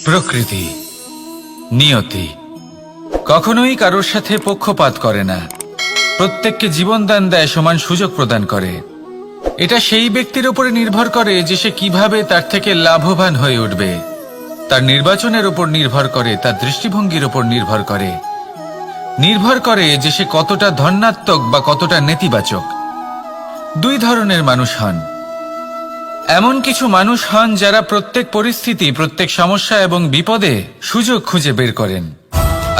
প্রকৃতি, নিয়তি কখনোই কারোর সাথে পক্ষপাত করে না। প্রত্যেককে জীবনদান দেয়, সমান সুযোগ প্রদান করে। এটা সেই ব্যক্তির উপরে নির্ভর করে যে সে কিভাবে তার থেকে লাভবান হয়ে উঠবে। তার নির্বাচনের উপর নির্ভর করে, তার দৃষ্টিভঙ্গির উপর নির্ভর করে যে সে কতটা ধনাত্মক বা কতটা নেতিবাচক। দুই ধরনের মানুষ হন। এমন কিছু মানুষ হন যারা প্রত্যেক পরিস্থিতি, প্রত্যেক সমস্যা এবং বিপদে সুযোগ খুঁজে বের করেন।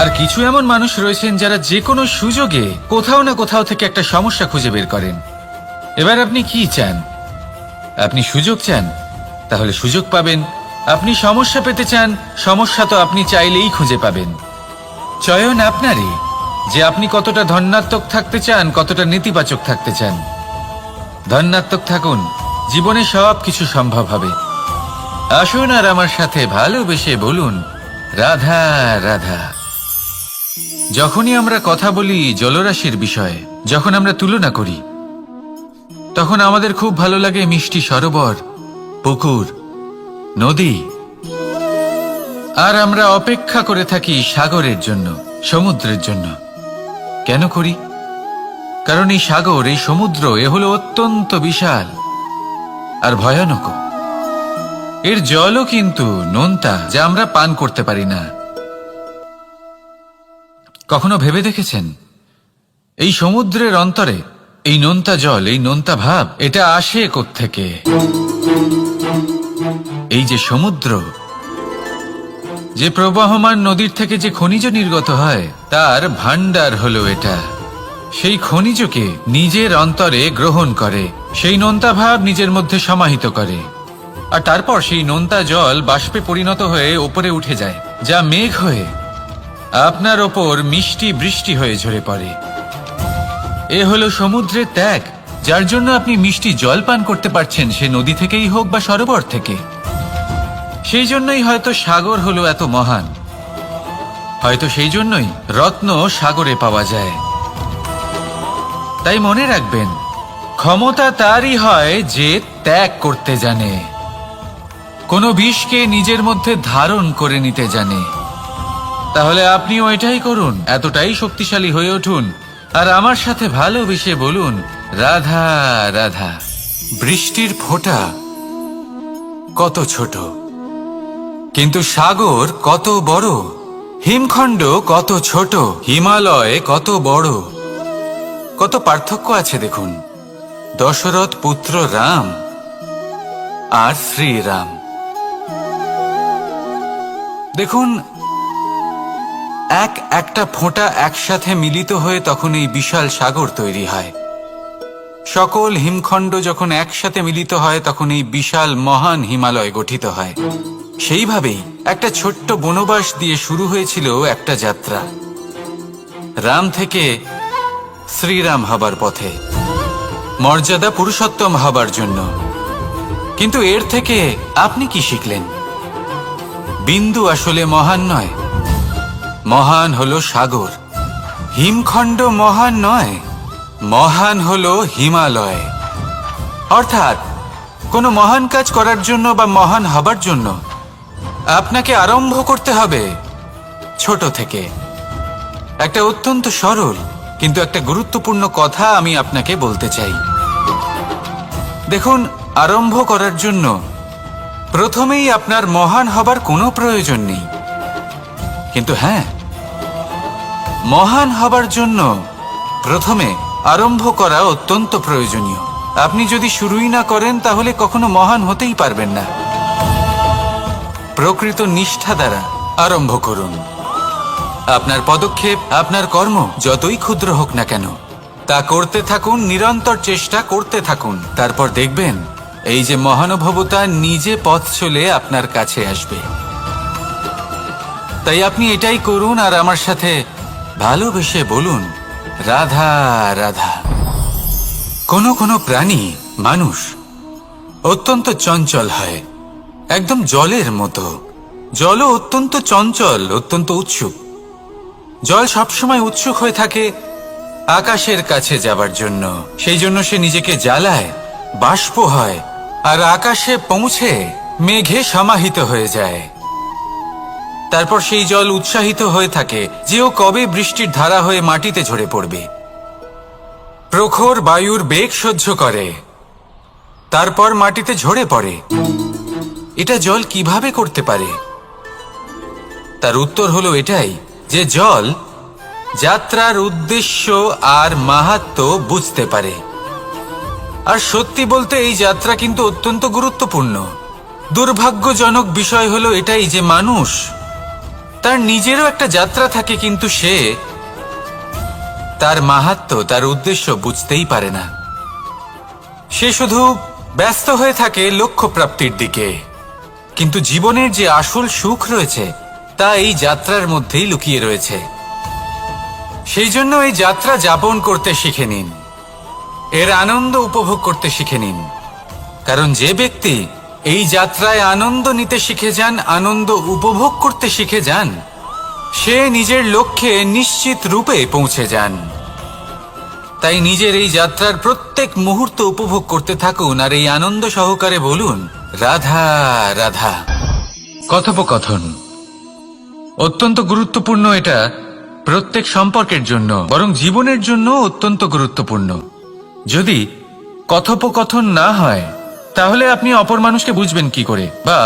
আর কিছু এমন মানুষ রয়েছেন যারা যে কোনো সুযোগে কোথাও না কোথাও থেকে একটা সমস্যা খুঁজে বের করেন। এবার আপনি কি চান? আপনি সুযোগ চান, তাহলে সুযোগ পাবেন। আপনি সমস্যা পেতে চান, সমস্যা তো আপনি চাইলেই খুঁজে পাবেন। চয়ন আপনারই, যে আপনি কতটা ধনাত্মক থাকতে চান, কতটা নেতিবাচক থাকতে চান। ধনাত্মক থাকুন, জীবনে সব কিছু সম্ভব হবে। আসুন আর আমার সাথে ভালোবেসে বলুন রাধা রাধা। যখনই আমরা কথা বলি জলরাশির বিষয়ে, যখন আমরা তুলনা করি, তখন আমাদের খুব ভালো লাগে মিষ্টি সরোবর, পুকুর, নদী। আর আমরা অপেক্ষা করে থাকি সাগরের জন্য, সমুদ্রের জন্য। কেন করি? কারণ এই সাগর, এই সমুদ্র, এ হলো অত্যন্ত বিশাল আর ভয়ানক। এর জলও কিন্তু নোনতা, যা আমরা পান করতে পারি না। কখনো ভেবে দেখেছেন এই সমুদ্রের অন্তরে এই নোনতা জল, এই নোনতা ভাব, এটা আসে কোত্থেকে? এই যে সমুদ্র, যে প্রবাহমান নদীর থেকে যে খনিজ নির্গত হয়, তার ভান্ডার হলো এটা। সেই খনিজকে নিজের অন্তরে গ্রহণ করে, সেই নোনতা ভাব নিজের মধ্যে সমাহিত করে, আর তারপর সেই নোনতা জল বাষ্পে পরিণত হয়ে ওপরে উঠে যায়, যা মেঘ হয়ে আপনার ওপর মিষ্টি বৃষ্টি হয়ে ঝরে পড়ে। এ হলো সমুদ্রের ত্যাগ, যার জন্য আপনি মিষ্টি জল পান করতে পারছেন, সে নদী থেকেই হোক বা সরোবর থেকে। সেই জন্যই হয়তো সাগর হলো এত মহান। হয়তো সেই জন্যই রত্ন সাগরে পাওয়া যায়। তাই মনে রাখবেন, ক্ষমতা তারই হয় যে ত্যাগ করতে জানে, কোনো বিষকে নিজের মধ্যে ধারণ করে নিতে জানে। তাহলে আপনিও এটাই করুন, এতটাই শক্তিশালী হয়ে উঠুন, আর আমার সাথে ভালোবেসে বলুন রাধা রাধা। বৃষ্টির ফোঁটা কত ছোট, কিন্তু সাগর কত বড়। হিমখণ্ড কত ছোট, হিমালয় কত বড়। কত পার্থক্য আছে দেখুন। দশরথ পুত্র রাম আর শ্রীরাম। দেখুন, একটা ফোঁটা একসাথে মিলিত হয়ে তখন এই বিশাল সাগর তৈরি হয়। সকল হিমখণ্ড যখন একসাথে মিলিত হয়, তখন এই বিশাল মহান হিমালয় গঠিত হয়। সেইভাবেই একটা ছোট্ট বনবাস দিয়ে শুরু হয়েছিল একটা যাত্রা, রাম থেকে শ্রীরাম হবার পথে, মর্যাদা পুরুষোত্তম হবার জন্য। কিন্তু এর থেকে আপনি কি শিখলেন? বিন্দু আসলে মহান নয়, মহান হলো সাগর। হিমখণ্ড মহান নয়, মহান হলো হিমালয়। অর্থাৎ কোনো মহান কাজ করার জন্য বা মহান হবার জন্য আপনাকে আরম্ভ করতে হবে ছোট থেকে। একটা অত্যন্ত সরল কিন্তু একটা গুরুত্বপূর্ণ কথা আমি আপনাকে বলতে চাই। দেখুন, আরম্ভ করার জন্য প্রথমেই আপনার মহান হবার কোনো প্রয়োজন নেই। কিন্তু হ্যাঁ, মহান হবার জন্য প্রথমে আরম্ভ করা অত্যন্ত প্রয়োজনীয়। আপনি যদি শুরুই না করেন, তাহলে কখনো মহান হতেই পারবেন না। প্রকৃত নিষ্ঠা দ্বারা আরম্ভ করুন। আপনার পদক্ষেপ, আপনার কর্ম যতই ক্ষুদ্র হোক না কেন, তা করতে থাকুন, নিরন্তর চেষ্টা করতে থাকুন। তারপর দেখবেন এই যে মহানুভবতা নিজে পথ চলে আপনার কাছে আসবে। তাই আপনি এটাই করুন আর আমার সাথে ভালোবেসে বলুন রাধা রাধা। কোনো প্রাণী, মানুষ অত্যন্ত চঞ্চল হয়, একদম জলের মতো। জলও অত্যন্ত চঞ্চল, অত্যন্ত উৎসুক। জল সবসময় উৎসুক হয়ে থাকে আকাশের কাছে যাবার জন্য। সেই জন্য সে নিজেকে জ্বালায়, বাষ্প হয়, আর আকাশে পৌঁছে মেঘে সমাহিত হয়ে যায়। তারপর সেই জল উৎসাহিত হয়ে থাকে যে ও কবে বৃষ্টির ধারা হয়ে মাটিতে ঝরে পড়বে। প্রখর বায়ুর বেগ সহ্য করে, তারপর মাটিতে ঝরে পড়ে। এটা জল কিভাবে করতে পারে? তার উত্তর হলো এটাই যে জল যাত্রার উদ্দেশ্য আর মাহাত্ম্য বুঝতে পারে। আর সত্যি বলতে এই যাত্রা কিন্তু অত্যন্ত গুরুত্বপূর্ণ। দুর্ভাগ্যজনক বিষয় হলো এটাই যে মানুষ তার নিজেরও একটা যাত্রা থাকে, কিন্তু সে তার মাহাত্ম্য, তার উদ্দেশ্য বুঝতেই পারে না। সে শুধু ব্যস্ত হয়ে থাকে লক্ষ্য প্রাপ্তির দিকে, কিন্তু জীবনের যে আসল সুখ রয়েছে তা এই যাত্রার মধ্যেই লুকিয়ে রয়েছে। সেই জন্য এই যাত্রা যাপন করতে শিখে নিন, এর আনন্দ উপভোগ করতে শিখে নিন। কারণ যে ব্যক্তি এই যাত্রায় আনন্দ নিতে শিখে যান, আনন্দ উপভোগ করতে শিখে যান, সে নিজের লক্ষ্যে নিশ্চিত রূপে পৌঁছে যান। তাই নিজের এই যাত্রার প্রত্যেক মুহূর্ত উপভোগ করতে থাকুন আর এই আনন্দ সহকারে বলুন, রাধা রাধা। কথোপকথন অত্যন্ত গুরুত্বপূর্ণ। এটা প্রত্যেক সম্পর্কের জন্য, বরং জীবনের জন্য অত্যন্ত গুরুত্বপূর্ণ। যদি কথোপকথন না হয় তাহলে আপনি অপর মানুষকে বুঝবেন কি করে, বা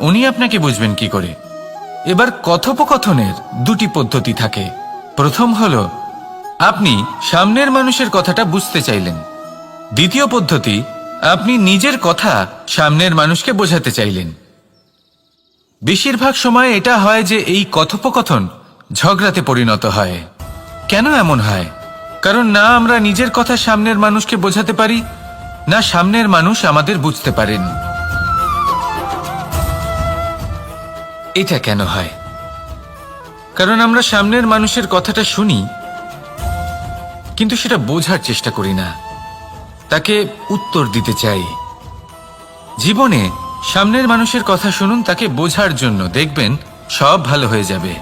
উনি আপনাকে বুঝবেন কি করে? এবার কথোপকথনের দুটি পদ্ধতি থাকে। প্রথম হলো আপনি সামনের মানুষের কথাটা বুঝতে চাইলেন। দ্বিতীয় পদ্ধতি, আপনি নিজের কথা সামনের মানুষকে বোঝাতে চাইলেন। বেশিরভাগ সময় এটা হয় যে এই কথোপকথন ঝগড়াতে পরিণত হয়। কেন এমন হয়? কারণ না আমরা নিজের কথা সামনের মানুষকে বোঝাতে পারি, না সামনের মানুষ আমাদের বুঝতে পারেন। এটা কেন হয়? কারণ আমরা সামনের মানুষের কথাটা শুনি, কিন্তু সেটা বোঝার চেষ্টা করি না, তাকে উত্তর দিতে চাই। জীবনে সামনের মানুষের কথা শুনুন তাকে বোঝার জন্য, দেখবেন সব ভালো হয়ে যাবে।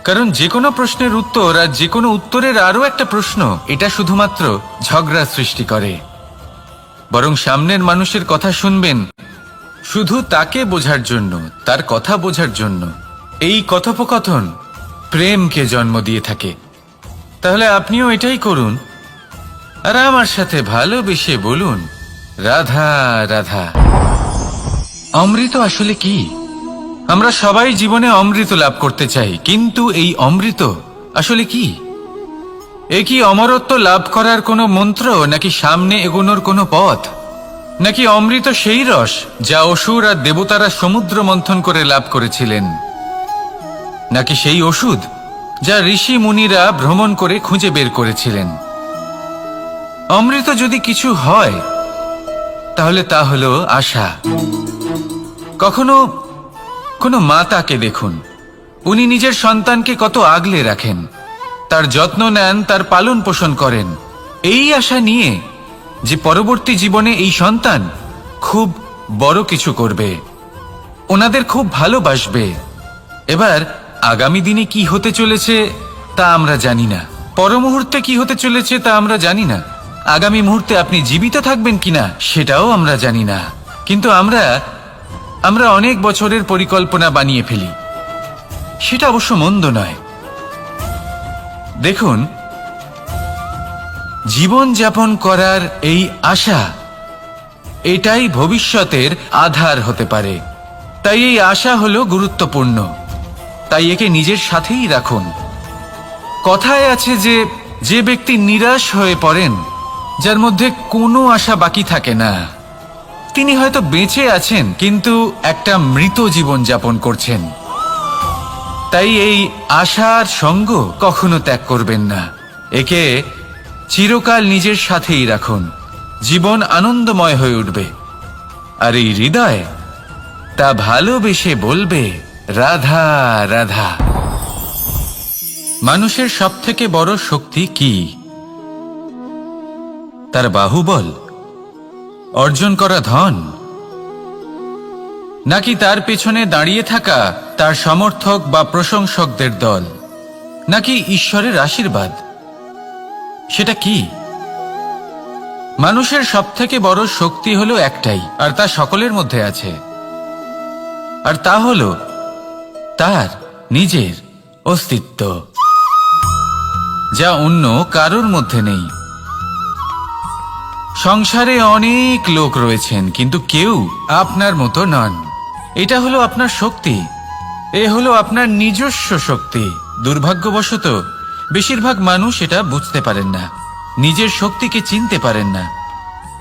কারণ যে কোনো প্রশ্নের উত্তর আর যে কোনো উত্তরের আরও একটা প্রশ্ন, এটা শুধুমাত্র ঝগড়া সৃষ্টি করে। বরং সামনের মানুষের কথা শুনবেন শুধু তাকে বোঝার জন্য, তার কথা বোঝার জন্য। এই কথোপকথন প্রেমকে জন্ম দিয়ে থাকে। তাহলে আপনিও এটাই করুন আর আমার সাথে ভালোবেসে বলুন, রাধা রাধা। অমৃত আসলে কি? আমরা সবাই জীবনে অমৃত লাভ করতে চাই, কিন্তু এই অমৃত আসলে কি? এ কি অমরত্ব লাভ করার কোনো মন্ত্র, নাকি সামনে এগোনোর কোনো পথ? নাকি অমৃত সেই রস যা অসুর আর দেবতারা সমুদ্র মন্থন করে লাভ করেছিলেন? নাকি সেই ওষুধ যা ঋষি মুনিরা ভ্রমণ করে খুঁজে বের করেছিলেন? অমৃত যদি কিছু হয় তাহলে তা হলো আশা। কখনো কোনো মাতাকে দেখুন, উনি নিজের সন্তানকে কত আগলে রাখেন, তার যত্ন নেন, তার পালন পোষণ করেন, এই আশা নিয়ে যে পরবর্তী জীবনে এই সন্তান খুব বড় কিছু করবে, ওনাদের খুব ভালোবাসবে। এবার আগামী দিনে কি হতে চলেছে তা আমরা জানি না, পর মুহূর্তে কি হতে চলেছে তা আমরা জানি না, আগামী মুহূর্তে আপনি জীবিত থাকবেন কিনা সেটাও আমরা জানি না। কিন্তু আমরা অনেক বছরের পরিকল্পনা বানিয়ে ফেলি, সেটা অবশ্য মন্দ নয়। দেখুন, জীবন যাপন করার এই আশা, এটাই ভবিষ্যতের আধার হতে পারে। তাই এই আশা হলো গুরুত্বপূর্ণ, তাই একে নিজের সাথেই রাখুন। কথায় আছে যে ব্যক্তি নিরাশ হয়ে পড়েন, যার মধ্যে কোনো আশা বাকি থাকে না, তিনি হয়তো বেঁচে আছেন কিন্তু একটা মৃত জীবন যাপন করছেন। তাই এই আশার সঙ্গ কখনো ত্যাগ করবেন না, একে চিরকাল নিজের সাথেই রাখুন। জীবন আনন্দময় হয়ে উঠবে, আর এই হৃদয় তা ভালোবেসে বলবে, রাধা রাধা। মানুষের সবথেকে বড় শক্তি কি? তার বাহুবল, অর্জন করা ধন, নাকি তার পেছনে দাঁড়িয়ে থাকা তার সমর্থক বা প্রশংসকদের দল, নাকি ঈশ্বরের আশীর্বাদ? সেটা কি? মানুষের সবথেকে বড় শক্তি হলো একটাই, আর তা সকলের মধ্যে আছে, আর তা হলো তার নিজের অস্তিত্ব, যা অন্য কারোর মধ্যে নেই। সংসারে অনেক লোক রয়েছেন, কিন্তু কেউ আপনার মতো নন। এটা হলো আপনার শক্তি, এ হলো আপনার নিজস্ব শক্তি। দুর্ভাগ্যবশত বেশিরভাগ মানুষ এটা বুঝতে পারেন না, নিজের শক্তিকে চিনতে পারেন না।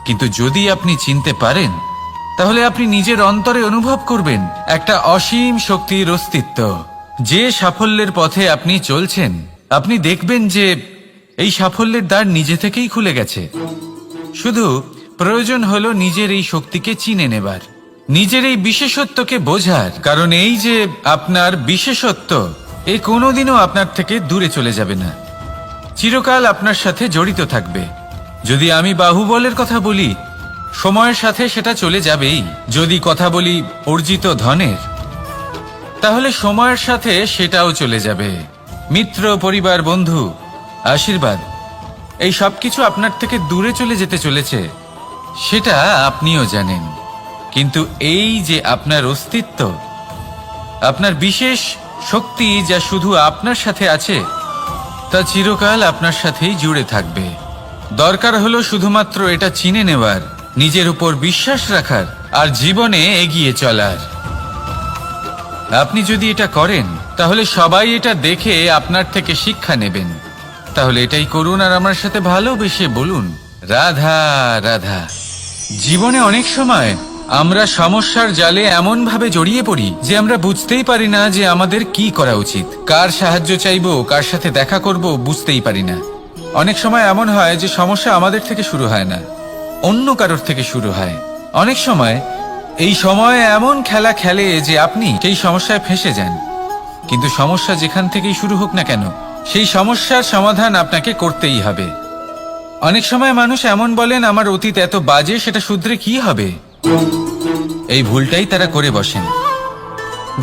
কিন্তু যদি আপনি চিনতে পারেন, তাহলে আপনি নিজের অন্তরে অনুভব করবেন একটা অসীম শক্তির অস্তিত্ব। যে সাফল্যের পথে আপনি চলছেন, আপনি দেখবেন যে এই সাফল্যের দ্বার নিজে থেকেই খুলে গেছে। শুধু প্রয়োজন হলো নিজের এই শক্তিকে চিনে নেবার, নিজের এই বিশেষত্বকে বোঝার। কারণ এই যে আপনার বিশেষত্ব, এ কোনোদিনও আপনার থেকে দূরে চলে যাবে না, চিরকাল আপনার সাথে জড়িত থাকবে। যদি আমি বাহুবলের কথা বলি, সময়ের সাথে সেটা চলে যাবেই। যদি কথা বলি অর্জিত ধনের, তাহলে সময়ের সাথে সেটাও চলে যাবে। মিত্র, পরিবার, বন্ধু, আশীর্বাদ, এই সব কিছু আপনার থেকে দূরে চলে যেতে চলেছে, সেটা আপনিও জানেন। কিন্তু এই যে আপনার অস্তিত্ব, আপনার বিশেষ শক্তি, যা শুধু আপনার সাথে আছে, তা চিরকাল আপনার সাথেই জুড়ে থাকবে। দরকার হলো শুধুমাত্র এটা চিনে নেওয়ার, নিজের উপর বিশ্বাস রাখার, আর জীবনে এগিয়ে চলার। আপনি যদি এটা করেন, তাহলে সবাই এটা দেখে আপনার থেকে শিক্ষা নেবেন। তাহলে এটাই করুন, আর আমার সাথে ভালোবেসে বলুন, রাধা রাধা। জীবনে অনেক সময় আমরা সমস্যার জালে এমন ভাবে জড়িয়ে পড়ি যে আমরা বুঝতেই পারি না যে আমাদের কি করা উচিত, কার সাহায্য চাইবো, কার সাথে দেখা করব, বুঝতেই পারি না। অনেক সময় এমন হয় যে সমস্যা আমাদের থেকে শুরু হয় না, অন্য কারোর থেকে শুরু হয়। অনেক সময় এই সময় এমন খেলা খেলে যে আপনি সেই সমস্যায় ফেঁসে যান। কিন্তু সমস্যা যেখান থেকেই শুরু হোক না কেন, সেই সমস্যার সমাধান আপনাকে করতেই হবে। অনেক সময় মানুষ এমন বলেন, আমার অতীত এত বাজে, সেটা শুধরে কি হবে। এই ভুলটাই তারা করে বসেন।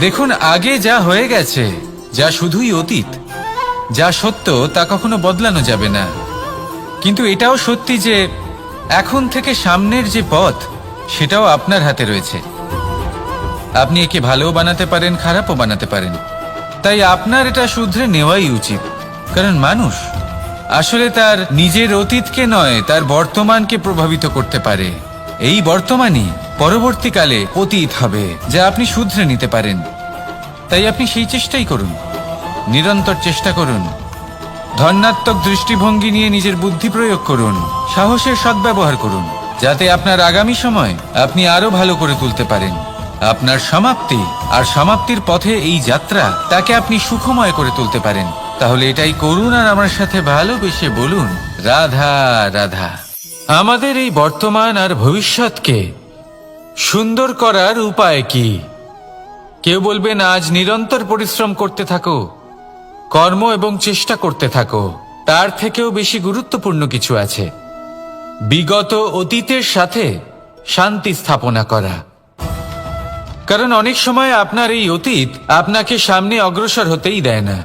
দেখুন, আগে যা হয়ে গেছে, যা শুধুই অতীত, যা সত্য তা কখনো বদলানো যাবে না। কিন্তু এটাও সত্যি যে এখন থেকে সামনের যে পথ, সেটাও আপনার হাতে রয়েছে। আপনি একে ভালোও বানাতে পারেন, খারাপও বানাতে পারেন। তাই আপনার এটা শুধরে নেওয়াই উচিত। কারণ মানুষ আসলে তার নিজের অতীতকে নয়, তার বর্তমানকে প্রভাবিত করতে পারে। এই বর্তমানই পরবর্তীকালে অতীত হবে, যা আপনি শুধরে নিতে পারেন। তাই আপনি সেই চেষ্টাই করুন, নিরন্তর চেষ্টা করুন। ধনাত্মক দৃষ্টিভঙ্গি নিয়ে নিজের বুদ্ধি প্রয়োগ করুন, সাহসের সদ্ব্যবহার করুন, যাতে আপনার আগামী সময় আপনি আরো ভালো করে তুলতে পারেন। আপনার সমাপ্তি আর সমাপ্তির পথে এই যাত্রা, তাকে আপনি সুখময় করে তুলতে পারেন। তাহলে এটাই করুন, আর আমার সাথে ভালোবেসে বলুন, রাধা রাধা। আমাদের এই বর্তমান আর ভবিষ্যৎকে সুন্দর করার উপায় কি? কেউ বলবেন, আজ নিরন্তর পরিশ্রম করতে থাকো, কর্ম এবং চেষ্টা করতে থাকো। তার থেকেও বেশি গুরুত্বপূর্ণ কিছু আছে, বিগত অতীতের সাথে শান্তি স্থাপনা করা। কারণ অনেক সময় আপনার এই অতীত আপনাকে সামনে অগ্রসর হতেই দেয় না।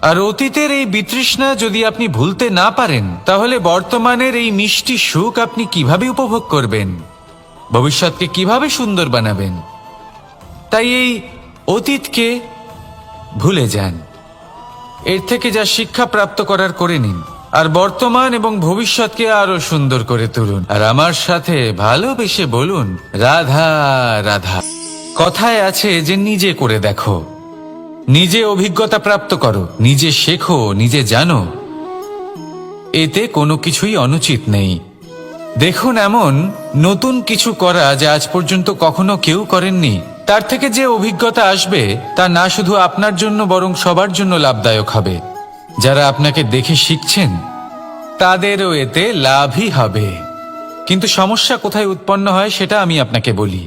আর অতীতের এই বিতৃষ্ণা যদি আপনি ভুলতে না পারেন, তাহলে বর্তমানের এই মিষ্টি সুখ আপনি কিভাবে উপভোগ করবেন, ভবিষ্যৎকে কিভাবে সুন্দর বানাবেন? তাই এই অতীতকে ভুলে যান, এর থেকে যা শিক্ষা প্রাপ্ত করার করে নিন, আর বর্তমান এবং ভবিষ্যৎকে আরো সুন্দর করে তুলুন। আর আমার সাথে ভালোবেসে বলুন, রাধা রাধা। কথায় আছে যে নিজে করে দেখো, নিজে অভিজ্ঞতা প্রাপ্ত করো, নিজে শেখো, নিজে জানো। এতে কোনো কিছুই অনুচিত নেই। দেখুন, এমন নতুন কিছু করা যা আজ পর্যন্ত কখনো কেউ করেননি, তার থেকে যে অভিজ্ঞতা আসবে তা না শুধু আপনার জন্য বরং সবার জন্য লাভদায়ক হবে। যারা আপনাকে দেখে শিখছেন তাদেরও এতে লাভই হবে। কিন্তু সমস্যা কোথায় উৎপন্ন হয় সেটা আমি আপনাকে বলি।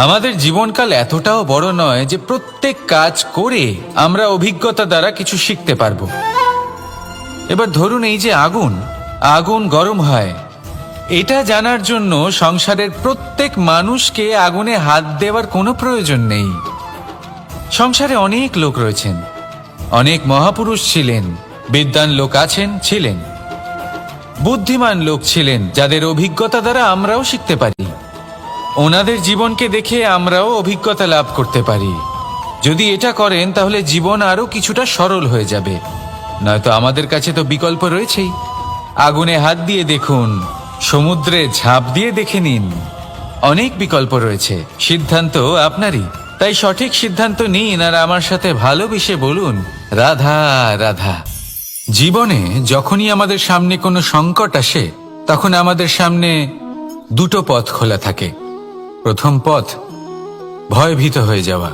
আমাদের জীবনকাল এতটাও বড় নয় যে প্রত্যেক কাজ করে আমরা অভিজ্ঞতা দ্বারা কিছু শিখতে পারবো। এবার ধরুন, এই যে আগুন গরম হয়, এটা জানার জন্য সংসারের প্রত্যেক মানুষকে আগুনে হাত দেওয়ার কোনো প্রয়োজন নেই। সংসারে অনেক লোক রয়েছেন, অনেক মহাপুরুষ ছিলেন, বিদ্বান লোক ছিলেন, বুদ্ধিমান লোক ছিলেন, যাদের অভিজ্ঞতা দ্বারা আমরাও শিখতে পারি। ওনাদের জীবনকে দেখে আমরাও অভিজ্ঞতা লাভ করতে পারি। যদি এটা করেন তাহলে জীবন আরো কিছুটা সরল হয়ে যাবে। নয়তো আমাদের কাছে তো বিকল্প রয়েছেই। আগুনে হাত দিয়ে দেখুন, সমুদ্রে ঝাঁপ দিয়ে দেখে নিন, অনেক বিকল্প রয়েছে। সিদ্ধান্ত আপনারই। তাই সঠিক সিদ্ধান্ত নিন আর আমার সাথে ভালোবেসে বলুন, রাধা রাধা। জীবনে যখনই আমাদের সামনে কোনো সংকট আসে, তখন আমাদের সামনে দুটো পথ খোলা থাকে। প্রথম পথ ভয়ভীত হয়ে যাওয়া,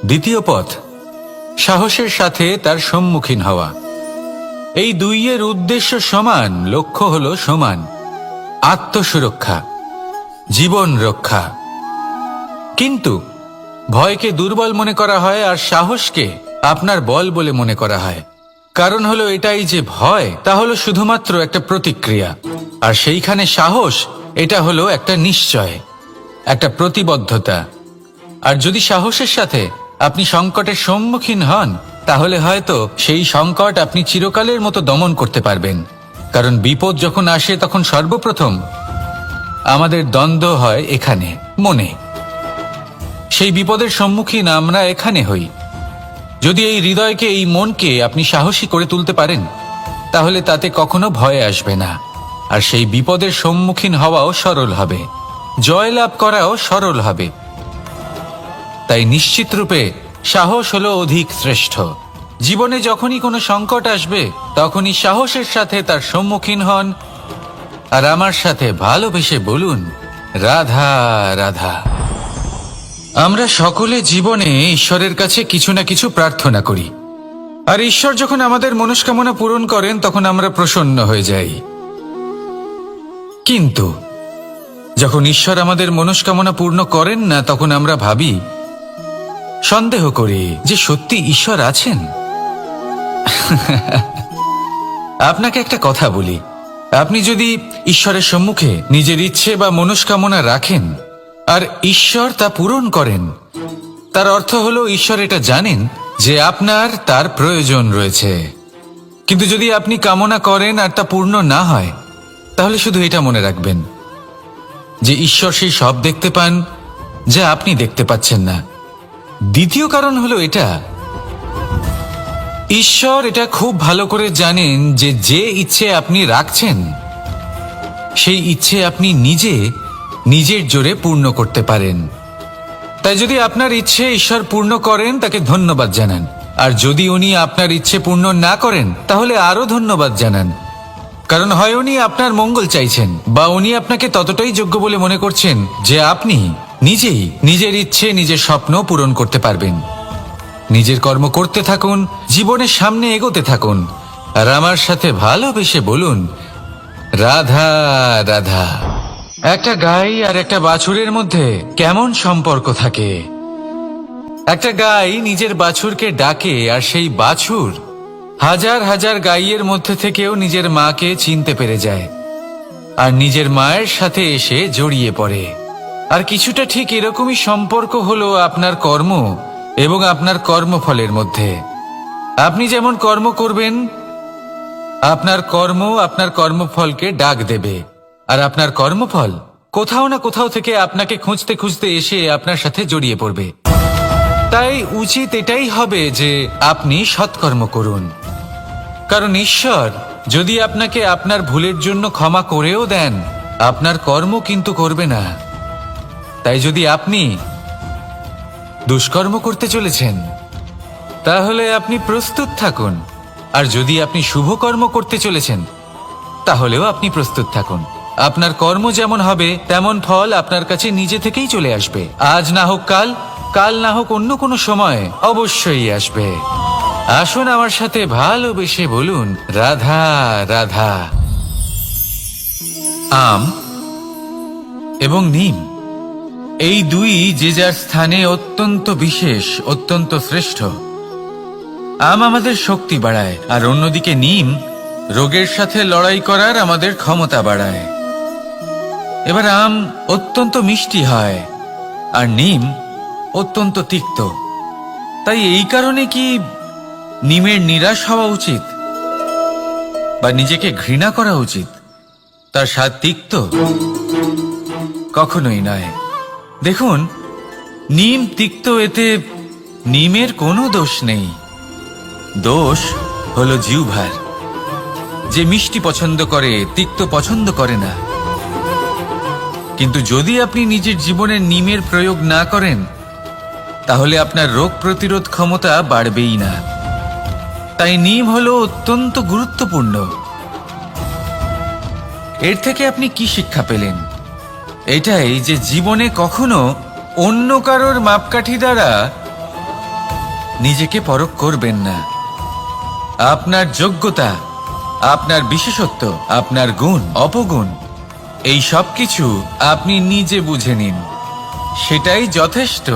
দ্বিতীয় পথ সাহসের সাথে তার সম্মুখীন হওয়া। এই দুইয়ের উদ্দেশ্য সমান, লক্ষ্য হলো সমান, আত্মসুরক্ষা, জীবন রক্ষা। কিন্তু ভয়কে দুর্বল মনে করা হয় আর সাহসকে আপনার বল বলে মনে করা হয়। কারণ হলো এটাই যে ভয় তা হলো শুধুমাত্র একটা প্রতিক্রিয়া, আর সেইখানে সাহস এটা হলো একটা নিশ্চয়, একটা প্রতিবদ্ধতা। আর যদি সাহসের সাথে আপনি সংকটের সম্মুখীন হন, তাহলে হয়তো সেই সংকট আপনি চিরকালের মতো দমন করতে পারবেন। কারণ বিপদ যখন আসে তখন সর্বপ্রথম আমাদের দ্বন্দ্ব হয় এখানে, মনে। সেই বিপদের সম্মুখীন আমরা এখানে হই। যদি এই হৃদয়কে, এই মনকে আপনি সাহসী করে তুলতে পারেন, তাহলে তাতে কখনো ভয় আসবে না। আর সেই বিপদের সম্মুখীন হওয়াও সরল হবে, জয়লাভ করাও সরল হবে। তাই নিশ্চিত রূপে সাহস হলো অধিক শ্রেষ্ঠ। জীবনে যখনই কোনো সংকট আসবে, তখনই সাহসের সাথে তার সম্মুখীন হন আর আমার সাথে ভালোবেসে বলুন, রাধা রাধা। আমরা সকলে জীবনে ঈশ্বরের কাছে কিছু না কিছু প্রার্থনা করি, আর ঈশ্বর যখন আমাদের মনস্কামনা পূরণ করেন তখন আমরা প্রসন্ন হয়ে যাই। কিন্তু যখন ঈশ্বর আমাদের মনস্কামনা পূর্ণ করেন না, তখন আমরা ভাবি, সন্দেহ করি যে সত্যি ঈশ্বর আছেন। আপনাকে একটা কথা বলি, আপনি যদি ঈশ্বরের সম্মুখে নিজের ইচ্ছে বা মনস্কামনা রাখেন আর ঈশ্বর তা পূরণ করেন, তার অর্থ হলো ঈশ্বর এটা জানেন যে আপনার তার প্রয়োজন রয়েছে। কিন্তু যদি আপনি কামনা করেন আর তা পূর্ণ না হয়, তাহলে শুধু এটা মনে রাখবেন যে ঈশ্বর সেই সব দেখতে পান যা আপনি দেখতে পাচ্ছেন না। দ্বিতীয় কারণ হলো এটা, ঈশ্বর এটা খুব ভালো করে জানেন যে যে ইচ্ছে আপনি রাখছেন, সেই ইচ্ছে আপনি নিজের জোরে পূর্ণ করতে পারেন। তাই যদি আপনার ইচ্ছে ঈশ্বর পূর্ণ করেন, তাকে ধন্যবাদ জানান। আর যদি উনি আপনার ইচ্ছে পূর্ণ না করেন, তাহলে আরো ধন্যবাদ জানান। কারণ হয় উনি আপনার মঙ্গল চাইছেন, বা উনি আপনাকে ততটাই যোগ্য বলে মনে করছেন যে আপনি নিজেই নিজের ইচ্ছে, নিজের স্বপ্ন পূরণ করতে পারবেন। নিজের কর্ম করতে থাকুন, জীবনের সামনে এগোতে থাকুন, আর আমার সাথে ভালোবেসে বলুন, রাধা রাধা। একটা গাই আর একটা বাছুরের মধ্যে কেমন সম্পর্ক থাকে? একটা গাই নিজের বাছুরকে ডাকে, আর সেই বাছুর হাজার হাজার গাইয়ের মধ্যে থেকেও নিজের মাকে চিনতে পেরে যায় আর নিজের মায়ের সাথে এসে জড়িয়ে পড়ে। আর কিছুটা ঠিক এরকমই সম্পর্ক হলো আপনার কর্ম এবং আপনার কর্মফলের মধ্যে। আপনি যেমন কর্ম করবেন, আপনার কর্ম আপনার কর্মফলকে ডাক দেবে, আর আপনার কর্মফল কোথাও না কোথাও থেকে আপনাকে খুঁজতে খুঁজতে এসে আপনার সাথে জড়িয়ে পড়বে। তাই উচিত এটাই হবে যে আপনি সৎকর্ম করুন। কারণ ঈশ্বর যদি আপনাকে আপনার ভুলের জন্য ক্ষমা করেও দেন, আপনার কর্ম কিন্তু করবে না। তাই যদি আপনি দুষ্কর্ম করতে চলেছেন, তাহলে আপনি প্রস্তুত থাকুন। আর যদি আপনি শুভ কর্ম করতে চলেছেন, তাহলেও আপনি প্রস্তুত থাকুন। আপনার কর্ম যেমন হবে, তেমন ফল আপনার কাছে নিজে থেকেই চলে আসবে। আজ না হোক কাল, কাল না হোক অন্য কোনো সময়, অবশ্যই আসবে। আসুন আমার সাথে ভালোবেসে বলুন, রাধা রাধা। আম এবং নিম, এই দুই যে যার স্থানে অত্যন্ত বিশেষ, অত্যন্ত শ্রেষ্ঠ। আম আমাদের শক্তি বাড়ায়, আর অন্যদিকে নিম রোগের সাথে লড়াই করার আমাদের ক্ষমতা বাড়ায়। এবার আম অত্যন্ত মিষ্টি হয় আর নিম অত্যন্ত তিক্ত। তাই এই কারণে কি নিমের নিরাশ হওয়া উচিত বা নিজেকে ঘৃণা করা উচিত? তার স্বাদ তিক্ত? কখনোই নয়। দেখুন, নিম তিক্ত, এতে নিমের কোনো দোষ নেই, দোষ হলো জিহ্বার, যে মিষ্টি পছন্দ করে, তিক্ত পছন্দ করে না। কিন্তু যদি আপনি নিজের জীবনে নিমের প্রয়োগ না করেন, তাহলে আপনার রোগ প্রতিরোধ ক্ষমতা বাড়বেই না। তাই নিম হলো অত্যন্ত গুরুত্বপূর্ণ। এর থেকে আপনি কি শিক্ষা পেলেন? এটাই যে জীবনে কখনো অন্য কারোর মাপকাঠি দ্বারা নিজেকে পরখ করবেন না। আপনার যোগ্যতা, আপনার বিশেষত্ব, আপনার গুণ অপগুণ, এই সব কিছু আপনি নিজে বুঝে নিন, সেটাই যথেষ্ট।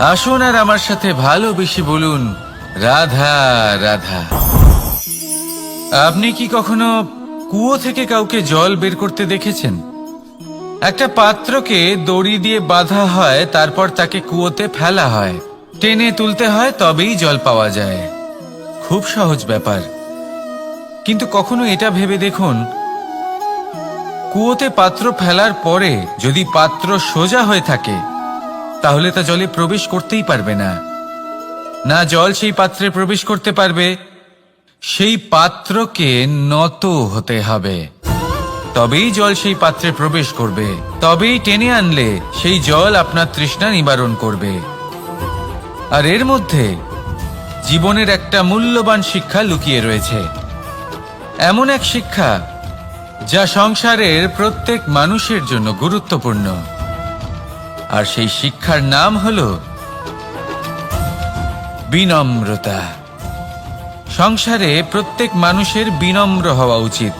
আসুন আর আমার সাথে ভালোবেসে বলুন, রাধা রাধা। আপনি কি কখনো কুয়ো থেকে কাউকে জল বের করতে দেখেছেন? একটা পাত্রকে দড়ি দিয়ে বাঁধা হয়, তারপর তাকে কুয়োতে ফেলা হয়, টেনে তুলতে হয়, তবেই জল পাওয়া যায়। খুব সহজ ব্যাপার। কিন্তু কখনো এটা ভেবে দেখুন, কুয়োতে পাত্র ফেলার পরে যদি পাত্র সোজা হয়ে থাকে, তাহলে তা জলে প্রবেশ করতেই পারবে না। না জল সেই পাত্রে প্রবেশ করতে পারবে, সেই পাত্রকে নত হতে হবে, তবেই জল সেই পাত্রে প্রবেশ করবে, তবেই টেনে আনলে সেই জল আপনার তৃষ্ণা নিবারণ করবে। আর এর মধ্যে জীবনের একটা মূল্যবান শিক্ষা লুকিয়ে রয়েছে, এমন এক শিক্ষা যা সংসারের প্রত্যেক মানুষের জন্য গুরুত্বপূর্ণ। আর সেই শিক্ষার নাম হলো বিনম্রতা। সংসারে প্রত্যেক মানুষের বিনম্র হওয়া উচিত।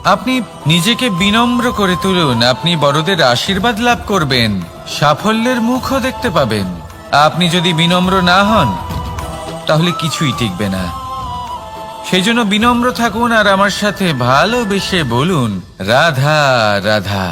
আপনি নিজেকে বিনম্র করে তুলুন, আপনি বড়দের আশীর্বাদ লাভ করবেন, সাফল্যের মুখও দেখতে পাবেন। আপনি যদি বিনম্র না হন, তাহলে কিছুই টিকবে না। সেই জন্য বিনম্র থাকুন আর আমার সাথে ভালোবেসে বলুন, রাধা রাধা।